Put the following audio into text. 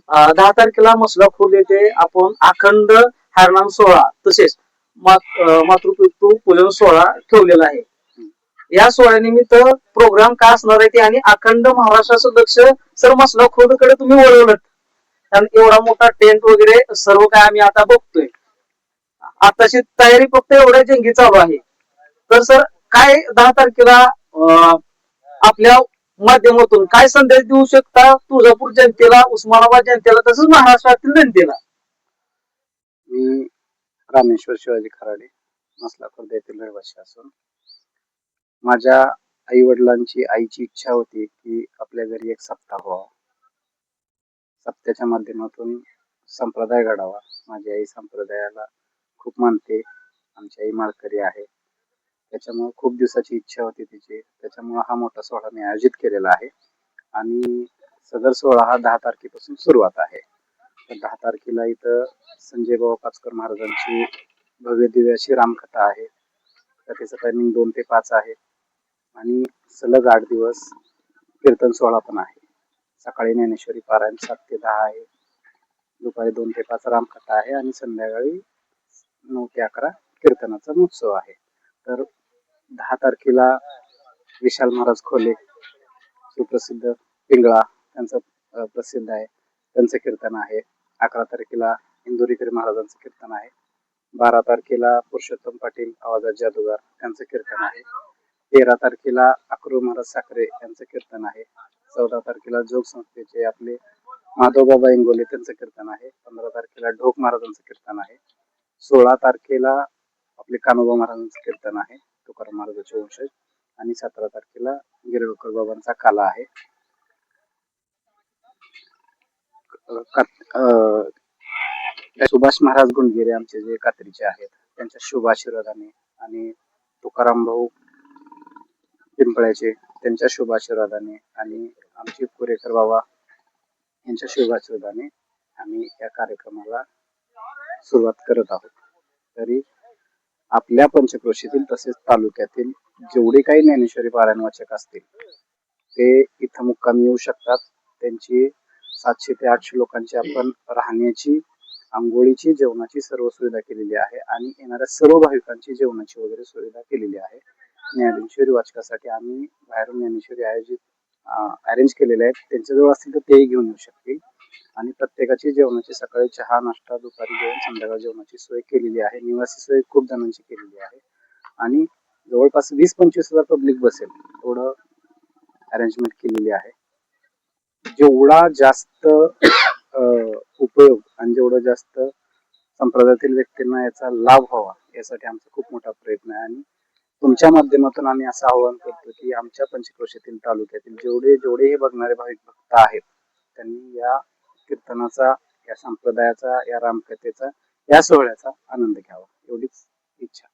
10 तारखेला मसला खुर्द येथे आपण अखंड हरनाम सोहळा तसेच मातृपितृ पूजन सोहळा ठेवलेला आहे. या सोहळ्यानिमित्त प्रोग्राम काय असणार आहे ते आणि अखंड महाराष्ट्राचं लक्ष सर मसला खुर्दकडे तुम्ही वळवलं, कारण एवढा मोठा टेंट वगैरे सर्व काय आम्ही आता बघतोय. आताची तयारी फक्त एवढ्या जंगी चालू आहे. तर सर काय 10 तारखेला आपल्या माध्यमातून काय संदेश देऊ शकता तुळजापूर जनतेला, उस्मानाबाद जनतेला, तसंच महाराष्ट्रातील जनतेला? मी रामेश्वर शिवाजी खराडे, मसला खुर्द येथील रहिवासी असून माझ्या आई वडिलांची आईची इच्छा होती की आपल्या घरी एक सप्ताह व्हावा, सप्त्याच्या माध्यमातून संप्रदाय घडावा. माझी आई संप्रदायाला खूप मानते, आमची आई माळकरी आहे, त्याच्यामुळे खूप दिवसाची इच्छा होती तिची. त्याच्यामुळे हा मोठा सोहळा मी आयोजित केलेला आहे आणि सदर सोहळा हा 10 तारखेपासून सुरुवात आहे. तर 10 तारखेला इथं संजय बाबा पाचकर महाराजांची भव्य दिव्य अशी रामकथा आहे. तर त्याचं टायमिंग 2 ते 5 आहे आणि सलग 8 दिवस कीर्तन सोहळा पण आहे. सकाळी ज्ञानेश्वरी पारायण 7 ते 10 आहे, दुपारी 2 ते 5 रामकथा आहे आणि संध्याकाळी 9 ते 11 कीर्तनाचा महोत्सव आहे. तर 10 तारखेला विशाल महाराज खोले, सुप्रसिद्ध पिंगळा, त्यांचं प्रसिद्ध आहे, त्यांचं कीर्तन आहे. 11 तारखेला इंदुरीकर महाराजांचं कीर्तन आहे. 12 तारखेला पुरुषोत्तम पाटील आवाजात जादूगार त्यांचं कीर्तन आहे. 13 तारखेला अक्रू महाराज साखरे यांचं कीर्तन आहे. 14 तारखेला जोग संस्थेचे आपले माधवबाबा इंगोले त्यांचं कीर्तन आहे. 15 तारखेला ढोक महाराजांचं कीर्तन आहे. 16 तारखेला आपले कान्होबा महाराजांचं कीर्तन आहे, तुकाराम महाराजांचे वंशज. आणि 17 तारखेला गिरवकर बाबांचा काला आहे. सुभाष महाराज गुंडगिरे आमचे जे कात्रीचे आहेत त्यांच्या शुभ आशीर्वादाने आणि तुकाराम भाऊ पिंपळ्याचे त्यांच्या शुभ आशीर्वादाने आणि आमचे पुरेकर बाबा यांच्या शुभ आशीर्वादाने आम्ही या कार्यक्रमाला सुरुवात करत आहोत. तरी आपल्या पंचक्रोशीतील तसेच तालुक्यातील जेवढे काही ज्ञानेश्वरी पारायण वाचक असतील ते इथं मुक्कामी येऊ शकतात. त्यांची 700 ते 800 लोकांची आपण राहण्याची, आंघोळीची, जेवणाची सर्व सुविधा केलेली आहे आणि येणाऱ्या सर्व भाविकांची जेवणाची वगैरे सुविधा केलेली आहे. ज्ञानेश्वरी वाचकासाठी आम्ही बाहेरून ज्ञानेश्वरी अरेंज केलेले आहेत, त्यांच्याजवळ असतील तर तेही घेऊन येऊ शकतील. आणि प्रत्येकाची जेवणाची, सकाळी चहा नाश्ता, दुपारी जेवण, संध्याकाळी जेवणाची सोय केलेली आहे. निवासी सोय खूप जणांची केलेली आहे आणि जवळपास 20-25 हजार पब्लिक बसेल एवढं अरेंजमेंट केलेली आहे. जेवढा जास्त उपयोग आणि जेवढं जास्त संप्रदायातील व्यक्तींना याचा लाभ व्हावा यासाठी आमचा खूप मोठा प्रयत्न आहे. आणि तुमच्या माध्यमातून आम्ही असं आवाहन करतो की आमच्या पंचक्रोशीतील तालुक्यातील जेवढे हे बघणारे भाविक भक्त आहेत त्यांनी या कीर्तनाचा, या संप्रदायाचा, या रामकथेचा, या सोहळ्याचा आनंद घ्यावा, एवढीच इच्छा.